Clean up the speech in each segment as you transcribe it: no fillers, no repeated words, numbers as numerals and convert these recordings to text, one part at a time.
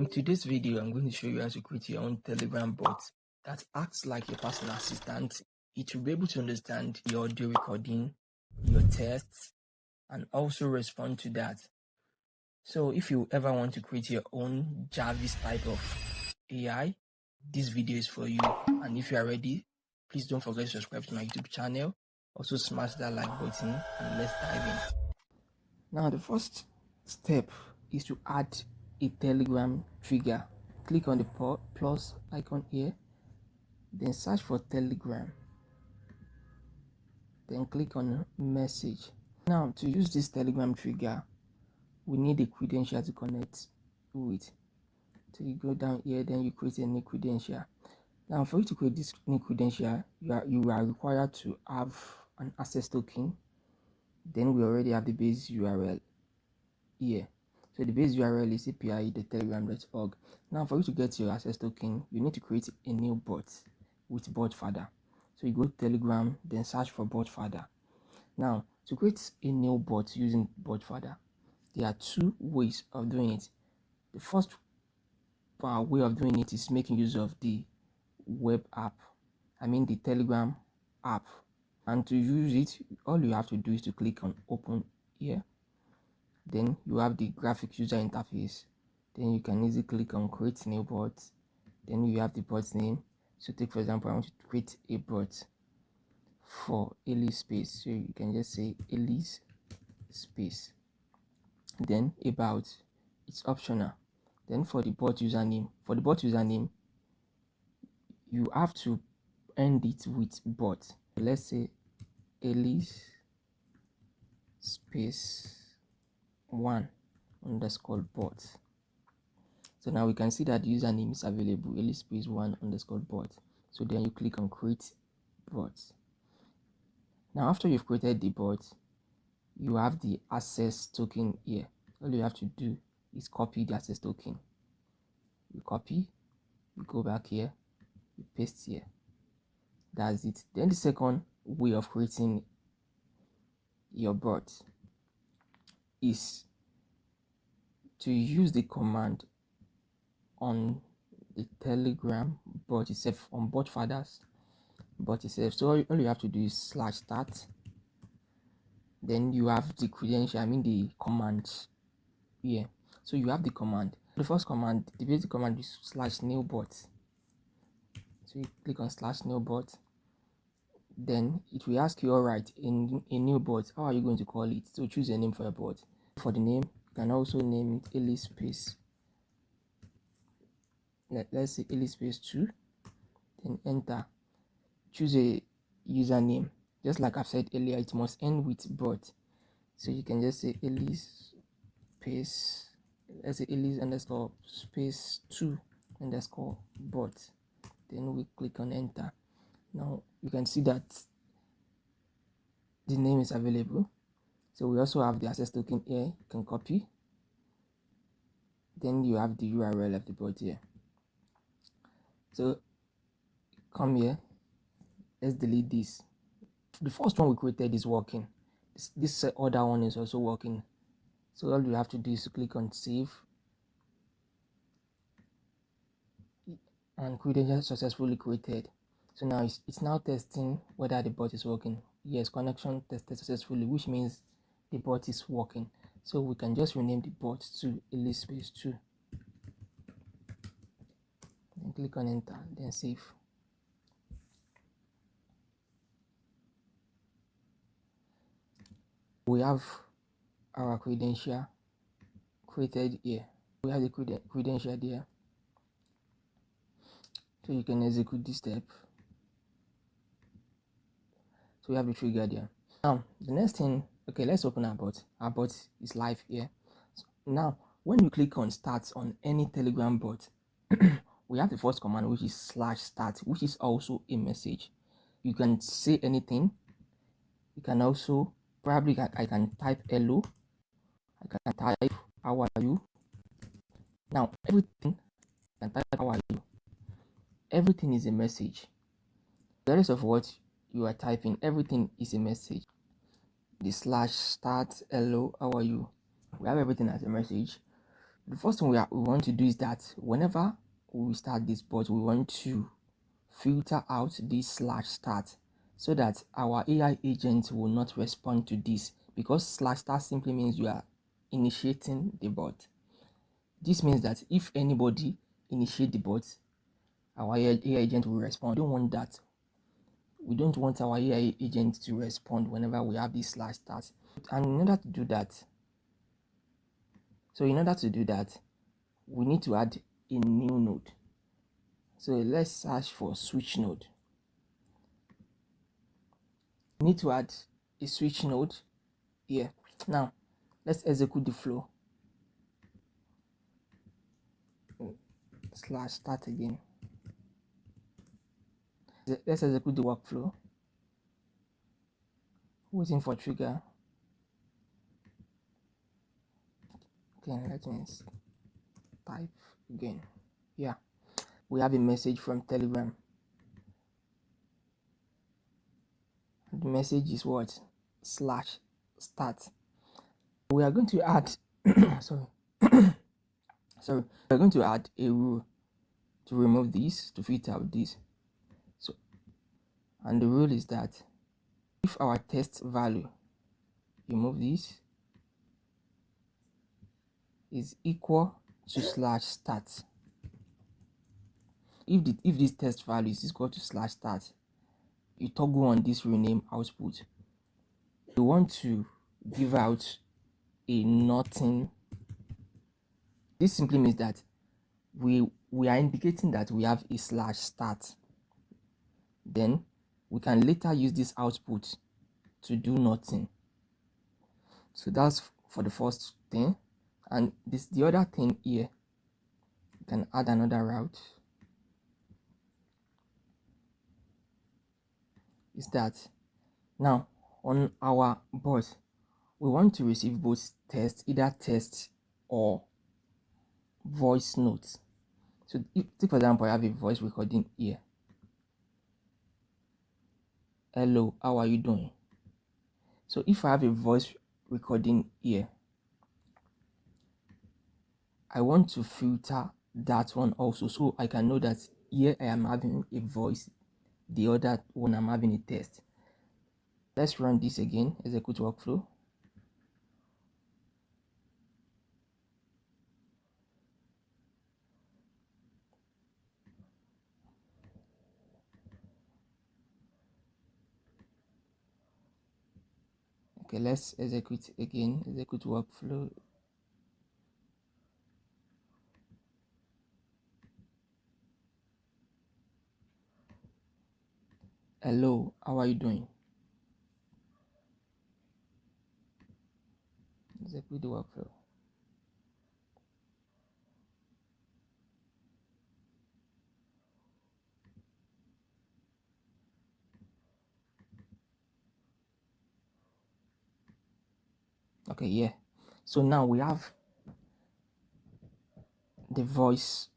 In today's video, I'm going to show you how to create your own Telegram bot that acts like your personal assistant. It will be able to understand your audio recording, your tests, and also respond to that. So if you ever want to create your own Jarvis type of AI, this video is for you. And if you are ready, please don't forget to subscribe to my YouTube channel. Also smash that like button and let's dive in. Now the first step is to add a Telegram trigger. Click on the plus icon here, then search for Telegram, then click on message. Now to use this Telegram trigger, we need a credential to connect with. So you go down here, then you create a new credential. Now for you to create this new credential, you are required to have an access token. Then we already have the base URL here. So the base URL is api.telegram.org. Now for you to get your access token, you need to create a new bot with BotFather. So you go to Telegram, then search for BotFather. Now to create a new bot using BotFather, there are two ways of doing it. The first way of doing it is making use of the web app, the Telegram app. And to use it, all you have to do is to click on open here. Then you have the graphic user interface. Then you can easily click on create new bot. Then you have the bot name. So take for example, I want to create a bot for Elise space. So you can just say Elise space. Then about, it's optional. Then for the bot username, you have to end it with bot. Let's say Elise space 1 underscore bot. So now we can see that the username is available, Elise space 1 underscore bot. So then you click on create bot. Now after you've created the bot, you have the access token here. All you have to do is copy the access token. You copy, you go back here, you paste here. That's it. Then the second way of creating your bot is to use the command on the Telegram bot itself, on BotFather's bot itself. So all you have to do is /start. Then you have the credential, the command here. So you have the command. The first command, the basic command is /newbot. So you click on /newbot. Then it will ask you, all right, in a new bot, how are you going to call it? So choose a name for your bot. For the name, you can also name it Elise space. Let's say Elise space 2. Then enter. Choose a username. Just like I've said earlier, it must end with bot. So you can just say Elise space, let's say Elise underscore space 2 underscore bot. Then we click on enter. Now you can see that the name is available. So we also have the access token here. You can copy. Then you have the URL of the bot here. So come here. Let's delete this. The first one we created is working. This other one is also working. So all you have to do is to click on save. And credential successfully created. So now it's now testing whether the bot is working. Yes, connection tested successfully, which means the bot is working. So we can just rename the bot to Elise space 2. Then click on enter, then save. We have our credential created here. We have the credential there. So you can execute this step. So we have the trigger there. Now the next thing, okay, let's open our bot. Our bot is live here. So now when you click on start on any Telegram bot, we have the first command, which is /start, which is also a message. You can say anything. You can also probably, I can type hello, I can type how are you. Now everything, I can type how are you. Everything is a message. The rest of what you are typing, everything is a message. The /start hello, how are you, we have everything as a message. The first thing we want to do is that whenever we start this bot, we want to filter out this /start so that our AI agent will not respond to this, because /start simply means you are initiating the bot. This means that if anybody initiate the bot, our AI agent will respond. We don't want that. We don't want our AI agent to respond whenever we have this /start. And in order to do that, we need to add a new node. So let's search for switch node. We need to add a switch node here. Now let's execute the flow. /start again. Let's execute the workflow. Waiting for trigger. Okay, let me type again. Yeah, we have a message from Telegram. The message is what? /start. We are going to add sorry. We're going to add a rule to remove this, to filter out this. So, and the rule is that if our test value, remove this, is equal to /start, if this test value is equal to /start, you toggle on this rename output. You want to give out a nothing. This simply means that we are indicating that we have a /start. Then we can later use this output to do nothing. So that's for the first thing. And the other thing here, you can add another route, is that now on our bot, we want to receive both text, either text or voice notes. So take for example, I have a voice recording here. Hello, how are you doing? So if I have a voice recording here, I want to filter that one also, so I can know that here I am having a voice, the other one I'm having a text. Let's run this again, execute workflow. Okay, let's execute again, execute workflow. Hello, how are you doing? Execute the workflow. Okay, yeah. So now we have the voice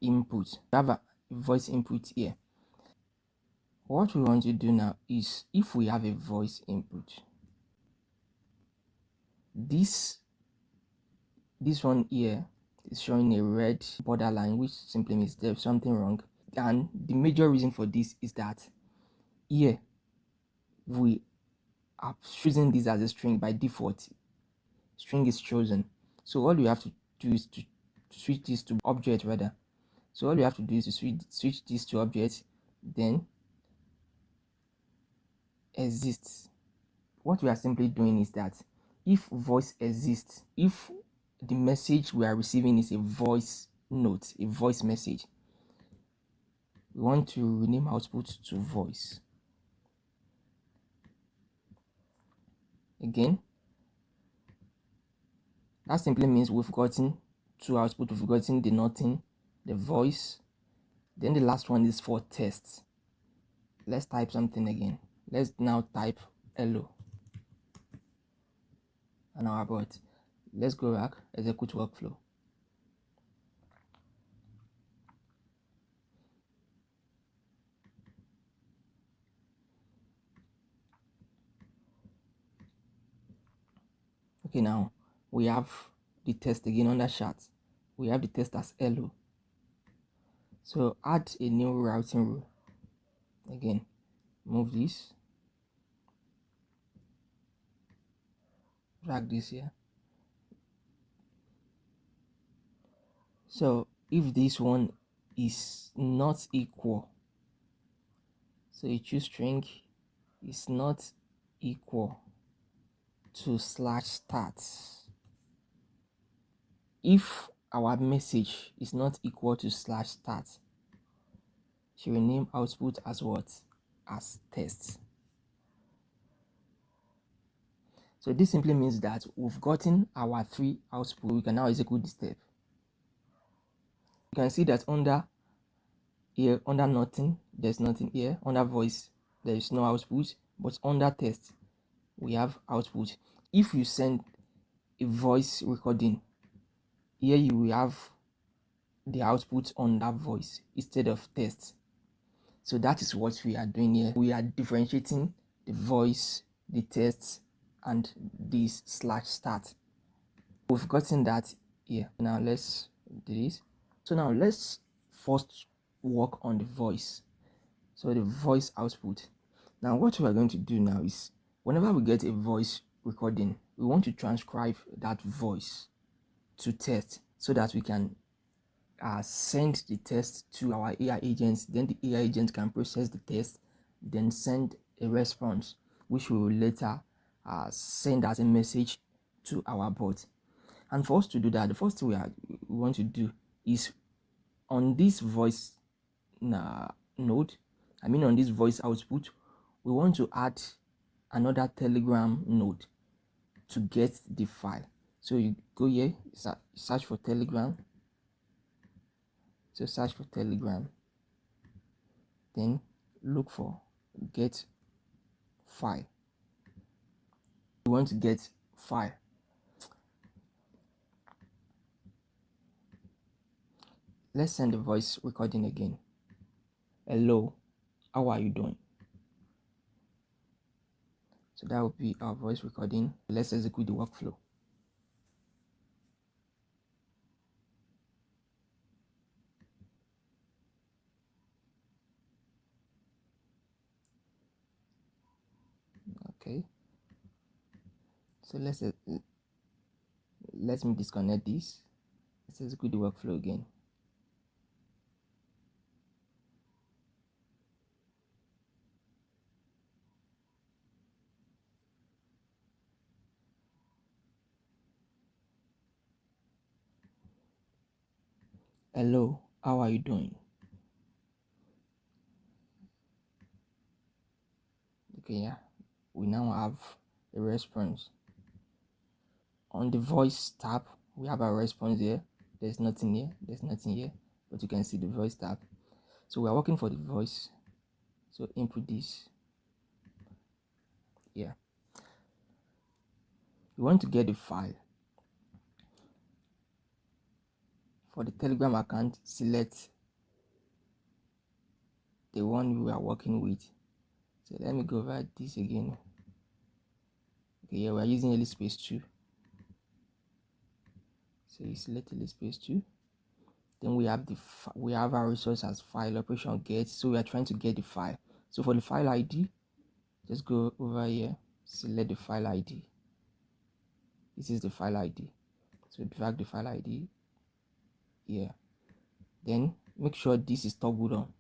input. We have a voice input here. What we want to do now is, if we have a voice input, this one here is showing a red borderline, which simply means there's something wrong. And the major reason for this is that here we are choosing this as a string by default. String is chosen. So all you have to do is to switch this to object rather. So all you have to do is to switch this to object, then exists. What we are simply doing is that if voice exists, if the message we are receiving is a voice note, a voice message, we want to rename output to voice. Again, that simply means we've gotten two output. We've gotten the nothing, the voice, then the last one is for tests. Let's type something again. Let's now type hello on our bot. Let's go back, execute workflow. Okay, now we have the text again under chat. We have the text as hello. So add a new routing rule. Again, move this, drag this here. So if this one is not equal, so you choose string is not equal to /start. If our message is not equal to /start, she will name output as what? As test. So this simply means that we've gotten our 3 output. We can now execute the step. You can see that under here, under nothing, there's nothing here. Under voice, there is no output, but under test, we have output. If you send a voice recording, here you will have the output on that voice instead of text. So that is what we are doing here. We are differentiating the voice, the text, and this /start. We've gotten that here. Now let's do this. So now let's first work on the voice. So the voice output. Now what we are going to do now is, whenever we get a voice recording, we want to transcribe that voice to text so that we can send the text to our AI agents. Then the AI agent can process the text, then send a response, which we will later send as a message to our bot. And for us to do that, the first thing we want to do is on this voice node, on this voice output, we want to add another Telegram node to get the file. So you go here, search for Telegram. So search for Telegram, then look for get file. You want to get file. Let's send the voice recording again. Hello, how are you doing? So that would be our voice recording. Let's execute the workflow. Okay. So let me disconnect this. Let's execute the workflow again. Hello, how are you doing? Okay, yeah. We now have a response. On the voice tab, we have our response here. There's nothing here, but you can see the voice tab. So we are working for the voice. So input this. Yeah. We want to get the file. For the Telegram account, select the one we are working with. So let me go over this again. Okay, yeah, we are using Elite Space 2. So you select Elite Space 2. Then we have our resource as file operation get. So we are trying to get the file. So for the file ID, just go over here, select the file ID. This is the file ID. So drag the file ID here. Then make sure this is toggled on.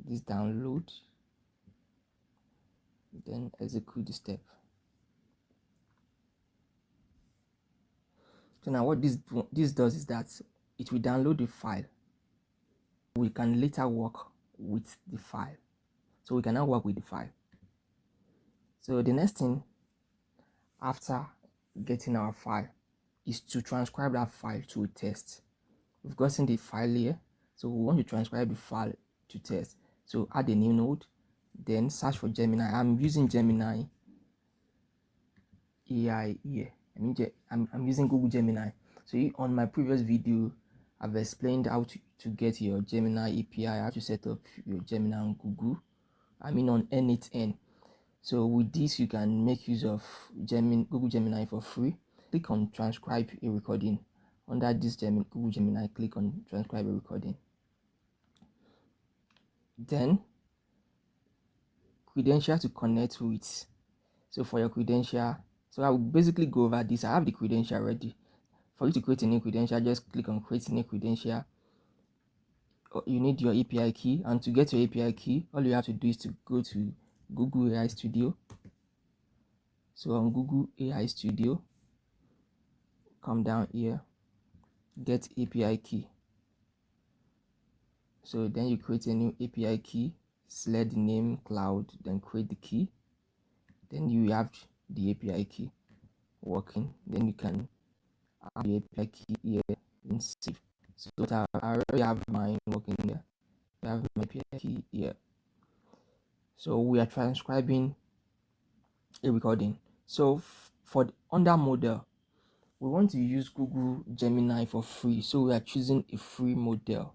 This download. Then execute the step. So now what this does is that it will download the file. We can later work with the file. So we can now work with the file. So the next thing after getting our file is to transcribe that file to a text. We've gotten the file here, so we want to transcribe the file to text. So add a new node, then search for Gemini. I'm using Gemini AI here. I'm using Google Gemini. So on my previous video, I've explained how to get your Gemini API, how to set up your Gemini on Google. on n8n. So with this, you can make use of Google Gemini for free. click on transcribe a recording. Under this Google Gemini, click on transcribe a recording. Then credential to connect with. So for your credential, so I will basically go over this. I have the credential ready. For you to create a new credential, just click on create a new credential. You need your API key, and to get your API key, all you have to do is to go to Google AI Studio. So on Google AI Studio, come down here, get API key. So then you create a new API key, select the name cloud, then create the key. Then you have the API key working. Then you can add the API key here and save. So I already have mine working there. I have my API key here. So we are transcribing a recording. So for the under model, we want to use Google Gemini for free. So we are choosing a free model.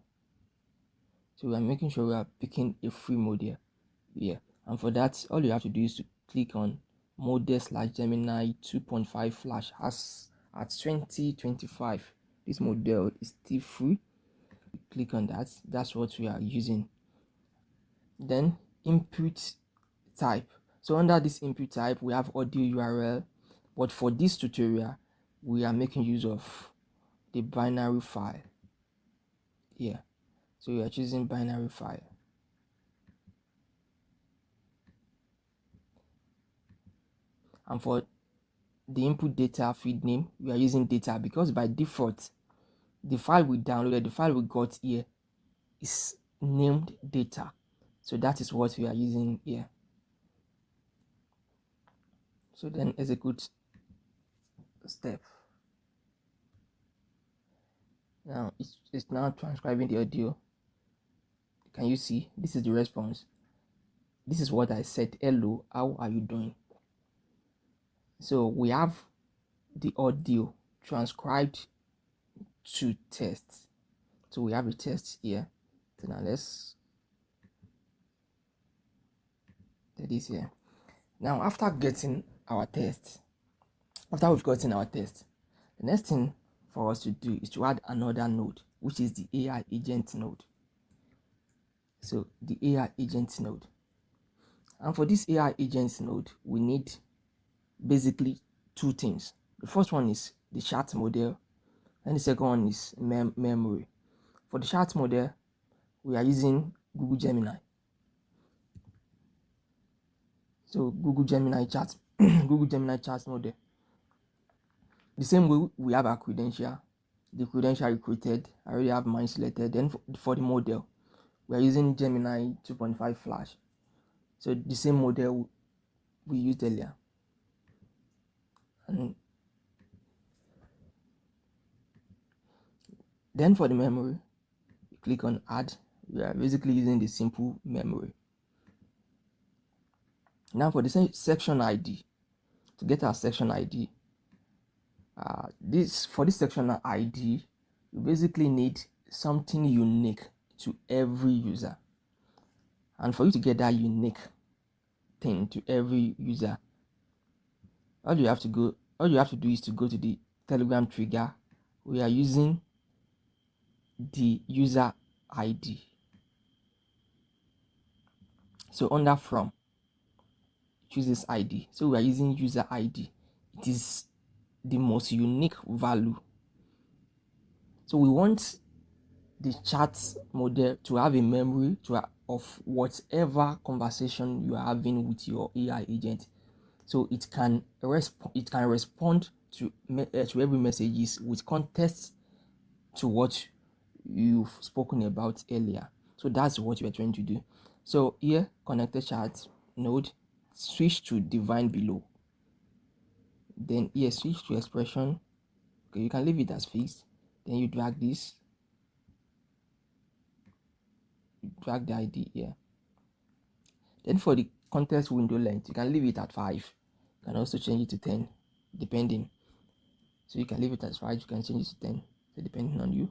So we are making sure we are picking a free model here. And for that, all you have to do is to click on model/Gemini 2.5 Flash as at 2025. This model is still free. Click on that. That's what we are using. Then input type. So under this input type, we have audio URL. But for this tutorial, we are making use of the binary file. Yeah. So we are choosing binary file. And for the input data feed name, we are using data because by default, the file we downloaded, the file we got here is named data. So that is what we are using here. So then execute step. Now it's now transcribing the audio. Can you see? This is the response. This is what I said. Hello, how are you doing? So we have the audio transcribed to text. So we have a test here. So now let's do this here. Now after getting our test, after we've gotten our test, the next thing for us to do is to add another node, which is the AI agent node. So the AI agent node. And for this AI agent node, we need basically two things. The first one is the chat model, and the second one is memory. For the chat model, we are using Google Gemini. So Google Gemini chat, Google Gemini chat model. The same way we have our credential, the credential we created, I already have mine selected. Then for the model, we are using Gemini 2.5 Flash. So the same model we used earlier. And then for the memory, you click on add. We are basically using the simple memory. Now for the section ID, to get our section ID, for this section ID, you basically need something unique to every user. And for you to get that unique thing to every user, all you have to do is to go to the Telegram trigger. We are using the user ID. So under from, choose this ID. So we are using user ID. It is the most unique value. So we want the chat model to have a memory of whatever conversation you are having with your AI agent. So it can respond to every messages with context to what you've spoken about earlier. So that's what we are trying to do. So here, connected chat node, switch to divine below. Then here, switch to expression. Okay, you can leave it as fixed. Then you drag this, drag the ID here. Then for the context window length, you can leave it at 5. You can also change it to 10, depending. So you can leave it as 5, you can change it to 10, so depending on you.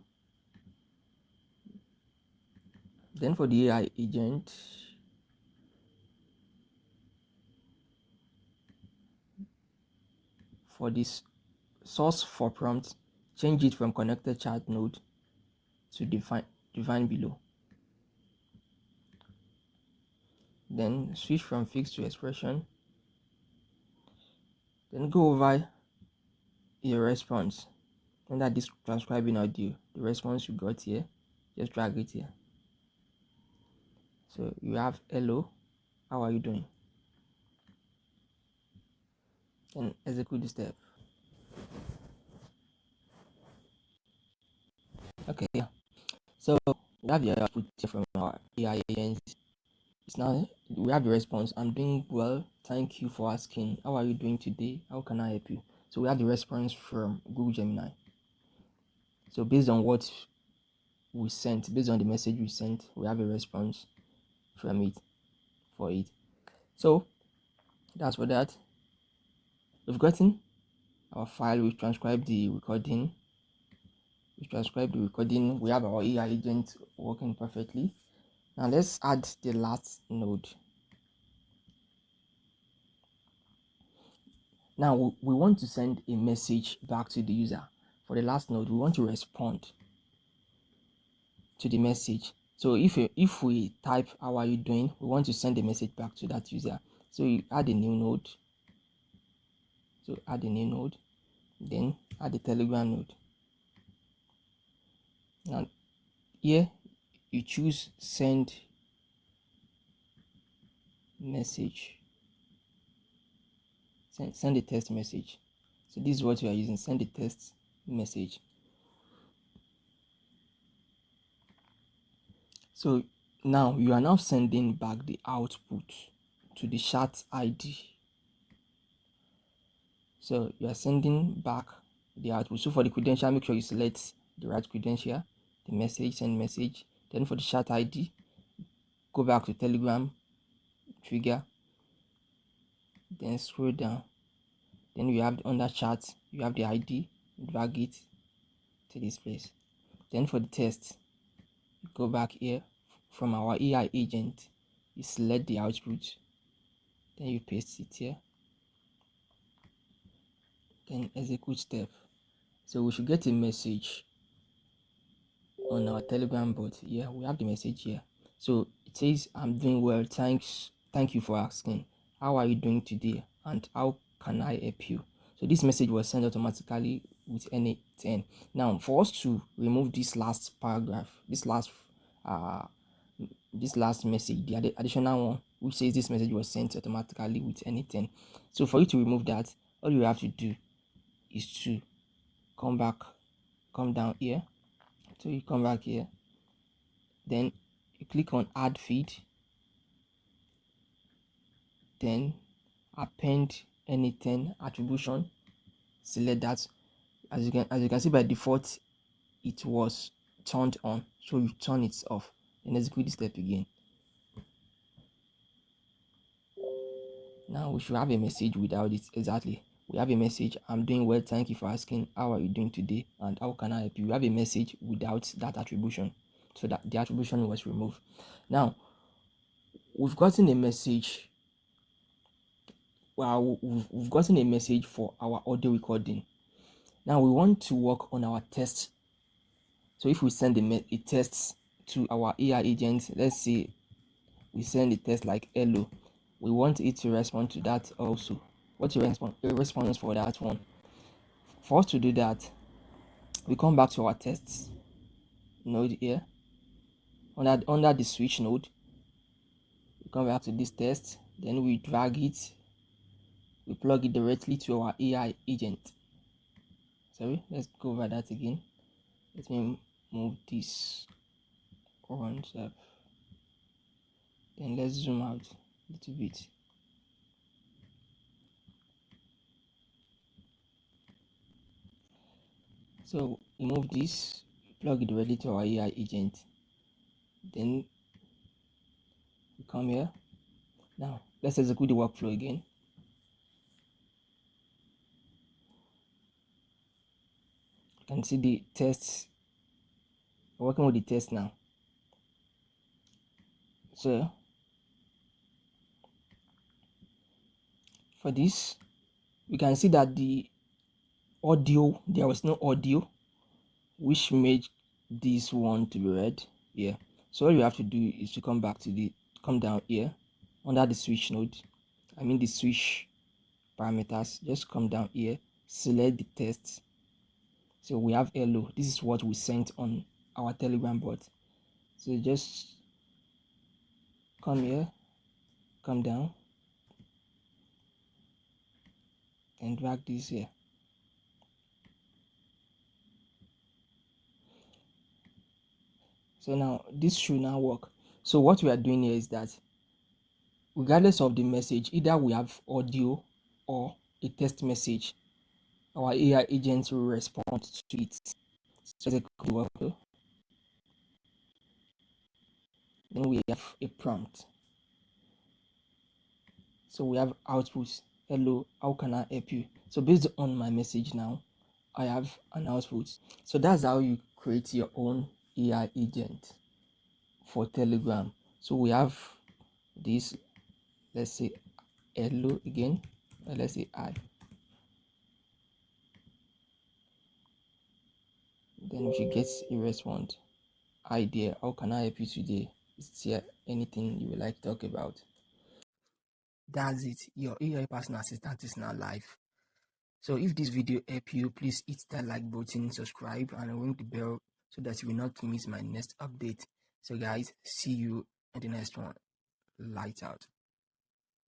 Then for the AI agent, for this source for prompt, change it from connected chat node to define below. Then switch from fixed to expression. Then go over your response under this transcribing audio. The response you got here, just drag it here. So you have hello, how are you doing? And execute the step. Okay, yeah. So we have the output here from our AI agents. It's now we have the response. I'm doing well. Thank you for asking. How are you doing today? How can I help you? So we have the response from Google Gemini. So based on what we sent, based on the message we sent, we have a response from it for it. So that's for that. We've gotten our file. We've transcribed the recording. We have our AI agent working perfectly. Now let's add the last node. Now we want to send a message back to the user. For the last node, we want to respond to the message. So if we type how are you doing, we want to send a message back to that user. So you add a new node. So add a new node, then add a Telegram node. Now here you choose send message. Send a text message. So this is what we are using, send a text message. So now you are now sending back the output to the chat ID. So you are sending back the output. So for the credential, make sure you select the right credential, the message, send message. Then for the chat ID, go back to Telegram, trigger, then scroll down. Then you have under chat, you have the ID, drag it to this place. Then for the test, go back here from our AI agent, you select the output, then you paste it here, then execute step. So we should get a message on our Telegram bot. Yeah, we have the message here. So it says, I'm doing well, thank you for asking. How are you doing today and how can I help you? So this message was sent automatically with n8n. Now for us to remove this last paragraph, this last message, the additional one which says this message was sent automatically with n8n. So for you to remove that, all you have to do is to come down here. So you come back here, then you click on add feed, then append n8n attribution, select that. As you can see, by default it was turned on, so you turn it off, and execute this step again. Now we should have a message without it. Exactly, we have a message, I'm doing well, thank you for asking, how are you doing today and how can I help you? We have a message without that attribution, so that the attribution was removed. Now we've gotten a message. Well, we've gotten a message for our audio recording. Now we want to work on our test. So if we send a test to our AI agent, let's say we send a test like hello, we want it to respond to that also. What's your response for that one? For us to do that, we come back to our tests node here. Under the switch node, we come back to this test, then we drag it, we plug it directly to our AI agent. Sorry, let's go over that again. Let me move this orange up. Then let's zoom out a little bit. So we move this, plug it directly to our AI agent. Then we come here. Now let's execute the workflow again. You can see the tests. We're working with the test now. So for this, we can see that the audio, there was no audio, which made this one to be read here. So all you have to do is to come down here under the switch node, the switch parameters. Just come down here, select the text. So we have hello. This is what we sent on our Telegram bot. So just come here, come down, and drag this here. So now this should now work. So what we are doing here is that regardless of the message, either we have audio or a text message, our AI agent will respond to it. So then we have a prompt. So we have outputs. Hello, how can I help you? So based on my message now, I have an output. So that's how you create your own AI agent for Telegram. So we have this, let's say hello again, let's say hi. Then if you get a response, hi there, how can I help you today? Is there anything you would like to talk about? That's it. Your AI personal assistant is now live. So if this video helped you, please hit that like button, subscribe, and ring the bell so that you will not miss my next update. So guys, see you in the next one. Lights out.